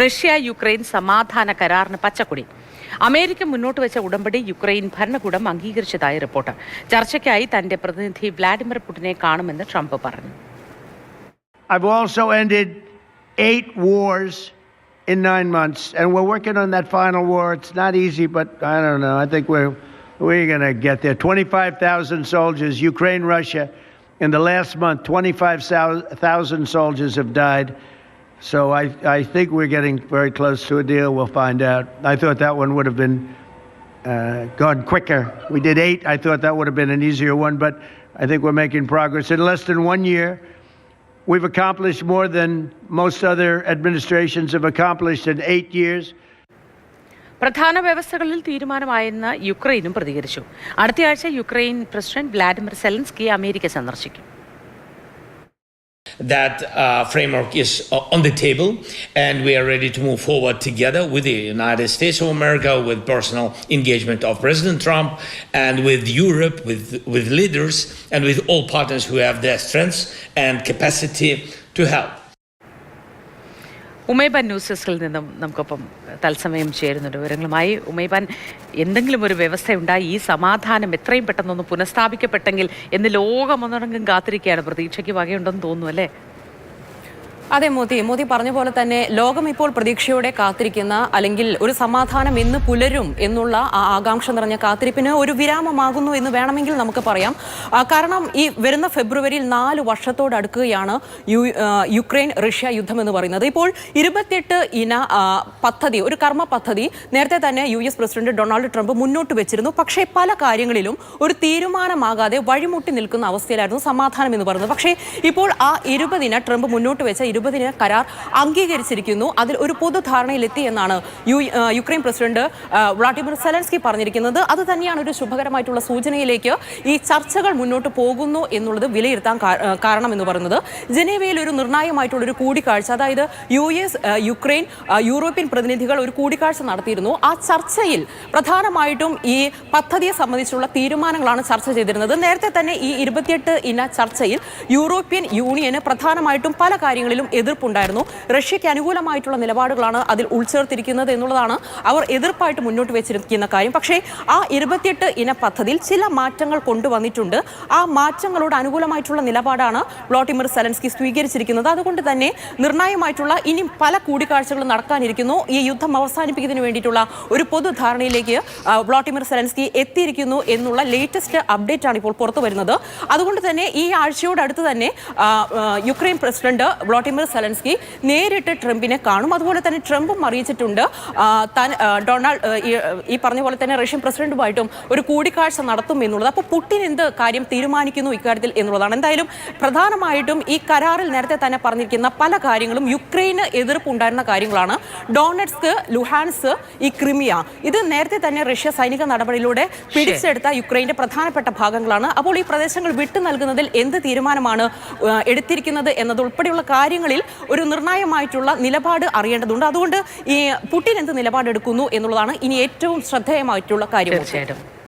Russia Ukraine സമാധാന കരാറിന് പച്ചക്കൊടി. അമേരിക്ക മുന്നോട്ട് വെച്ച ഉടമ്പടി യുക്രൈൻ ഭരണകൂടം അംഗീകരിച്ചതായി റിപ്പോർട്ട്. ചർച്ചയ്ക്കായി തന്റെ പ്രതിനിധി വ്ളാഡിമിർ പുടിനെ കാണുമെന്ന് ട്രംപ് പറഞ്ഞു. I've also ended 8 wars in 9 months, and we're working on that final war. It's not easy, but I don't know. I think we're going to get there. 25,000 soldiers, Ukraine, Russia. In the last month, 25,000 soldiers have died. So I think we're getting very close to a deal. We'll find out. I thought that one would have been gone quicker. We did 8. I thought that would have been an easier one, but I think we're making progress. In less than 1 year, we've accomplished more than most other administrations have accomplished in 8 years. പ്രധാന വ്യവസ്ഥകളിൽ തീരുമാനമായെന്ന് യുക്രൈനും പ്രതികരിച്ചു. അടുത്തയാഴ്ച Ukraine president Vladimir Zelensky America സന്ദർശിക്കും. That framework is on the table, and we are ready to move forward together with the United States of America, with personal engagement of President Trump, and with Europe, with leaders, and with all partners who have their strengths and capacity to help. ഉമൈബാൻ news ഡെസ്കിൽ നിന്നും നമുക്കൊപ്പം തത്സമയം ചേരുന്നുണ്ട്. വിവരങ്ങളുമായി ഉമൈബാൻ, എന്തെങ്കിലും ഒരു വ്യവസ്ഥയുണ്ടായി ഈ സമാധാനം എത്രയും പെട്ടെന്നൊന്ന് പുനഃസ്ഥാപിക്കപ്പെട്ടെങ്കിൽ എന്ന് ലോകമൊന്നടങ്കം കാത്തിരിക്കുകയാണ്. പ്രതീക്ഷയ്ക്ക് വകയുണ്ടെന്ന് തോന്നുന്നു, അല്ലേ? അതെ മോദി പറഞ്ഞ പോലെ തന്നെ ലോകം ഇപ്പോൾ പ്രതീക്ഷയോടെ കാത്തിരിക്കുന്ന, അല്ലെങ്കിൽ ഒരു സമാധാനം എന്ന് പുലരും എന്നുള്ള ആകാംക്ഷ നിറഞ്ഞ കാത്തിരിപ്പിന് ഒരു വിരാമമാകുന്നു എന്ന് വേണമെങ്കിൽ നമുക്ക് പറയാം. കാരണം ഈ വരുന്ന ഫെബ്രുവരിയിൽ 4 വർഷത്തോടടുക്കുകയാണ് യുക്രൈൻ റഷ്യ യുദ്ധം എന്ന് പറയുന്നത്. ഇപ്പോൾ 28 ഇന പദ്ധതി, ഒരു കർമ്മ പദ്ധതി നേരത്തെ തന്നെ US പ്രസിഡന്റ് ഡൊണാൾഡ് ട്രംപ് മുന്നോട്ട് വെച്ചിരുന്നു. പക്ഷേ പല കാര്യങ്ങളിലും ഒരു തീരുമാനമാകാതെ വഴിമുട്ടി നിൽക്കുന്ന അവസ്ഥയിലായിരുന്നു സമാധാനം എന്ന് പറയുന്നത്. പക്ഷേ ഇപ്പോൾ ആ 20 ട്രംപ് മുന്നോട്ട് വെച്ച 20 കരാർ അംഗീകരിച്ചിരിക്കുന്നു. അതിൽ ഒരു പൊതുധാരണയിലെത്തി എന്നാണ് യുക്രൈൻ പ്രസിഡന്റ് വ്ളാഡിമിർ സെലൻസ്കി പറഞ്ഞിരിക്കുന്നത്. അത് തന്നെയാണ് ഒരു ശുഭകരമായിട്ടുള്ള സൂചനയിലേക്ക് ഈ ചർച്ചകൾ മുന്നോട്ട് പോകുന്നു എന്നുള്ളത് വിലയിരുത്താൻ കാരണം എന്ന് പറയുന്നത്. ജനീവയിൽ ഒരു നിർണായകമായിട്ടുള്ള ഒരു കൂടിക്കാഴ്ച, അതായത് US, യുക്രൈൻ, യൂറോപ്യൻ പ്രതിനിധികൾ ഒരു കൂടിക്കാഴ്ച നടത്തിയിരുന്നു. ആ ചർച്ചയിൽ പ്രധാനമായിട്ടും ഈ പദ്ധതിയെ സംബന്ധിച്ചുള്ള തീരുമാനങ്ങളാണ് ചർച്ച ചെയ്തിരുന്നത്. നേരത്തെ തന്നെ ഈ 28 ഇന ചർച്ചയിൽ യൂറോപ്യൻ യൂണിയന് പ്രധാനമായിട്ടും പല കാര്യങ്ങളിലും എതിർപ്പുണ്ടായിരുന്നു. റഷ്യയ്ക്ക് അനുകൂലമായിട്ടുള്ള നിലപാടുകളാണ് അതിൽ ഉൾച്ചേർത്തിരിക്കുന്നത് എന്നുള്ളതാണ് അവർ എതിർപ്പായിട്ട് മുന്നോട്ട് വെച്ചിരിക്കുന്ന കാര്യം. പക്ഷേ ആ 28 ഇന പദ്ധതിയിൽ ചില മാറ്റങ്ങൾ കൊണ്ടുവന്നിട്ടുണ്ട്. ആ മാറ്റങ്ങളോട് അനുകൂലമായിട്ടുള്ള നിലപാടാണ് വ്ളാഡിമിർ സെലൻസ്കി സ്വീകരിച്ചിരിക്കുന്നത്. അതുകൊണ്ട് തന്നെ നിർണായകമായിട്ടുള്ള ഇനി പല കൂടിക്കാഴ്ചകളും നടക്കാനിരിക്കുന്നു. ഈ യുദ്ധം അവസാനിപ്പിക്കുന്നതിന് വേണ്ടിയിട്ടുള്ള ഒരു പൊതുധാരണയിലേക്ക് വ്ളാഡിമിർ സെലൻസ്കി എത്തിയിരിക്കുന്നു എന്നുള്ള ലേറ്റസ്റ്റ് അപ്ഡേറ്റ് ആണ് ഇപ്പോൾ പുറത്തു വരുന്നത്. അതുകൊണ്ട് തന്നെ ഈ ആഴ്ചയോടടുത്ത് തന്നെ യുക്രൈൻ പ്രസിഡന്റ് വ്ളാഡിമിർ സെലൻസ്കി നേരിട്ട് ട്രംപിനെ കാണും. അതുപോലെ തന്നെ ട്രംപും അറിയിച്ചിട്ടുണ്ട് താൻ ഈ പറഞ്ഞ പോലെ തന്നെ റഷ്യൻ പ്രസിഡന്റുമായിട്ടും ഒരു കൂടിക്കാഴ്ച നടത്തും എന്നുള്ളത്. അപ്പോൾ പുടിൻ എന്ത് കാര്യം തീരുമാനിക്കുന്നു ഇക്കാര്യത്തിൽ എന്നുള്ളതാണ്. എന്തായാലും പ്രധാനമായിട്ടും ഈ കരാറിൽ നേരത്തെ തന്നെ പറഞ്ഞിരിക്കുന്ന പല കാര്യങ്ങളും യുക്രൈന് എതിർപ്പുണ്ടായിരുന്ന കാര്യങ്ങളാണ്. ഡോണറ്റ്സ്ക്, ലുഹാൻസ്, ഈ ക്രിമിയ, ഇത് നേരത്തെ തന്നെ റഷ്യ സൈനിക നടപടിയിലൂടെ പിടിച്ചെടുത്ത യുക്രൈന്റെ പ്രധാനപ്പെട്ട ഭാഗങ്ങളാണ്. അപ്പോൾ ഈ പ്രദേശങ്ങൾ വിട്ടു നൽകുന്നതിൽ എന്ത് തീരുമാനമാണ് എടുത്തിരിക്കുന്നത് എന്നതുൾപ്പെടെയുള്ള കാര്യങ്ങളിൽ ഒരു നിർണായകമായിട്ടുള്ള നിലപാട് അറിയേണ്ടതുണ്ട്. അതുകൊണ്ട് ഈ പുടിൻ എന്ത് നിലപാടെടുക്കുന്നു എന്നുള്ളതാണ് ഇനി ഏറ്റവും ശ്രദ്ധേയമായിട്ടുള്ള കാര്യം. തീർച്ചയായിട്ടും.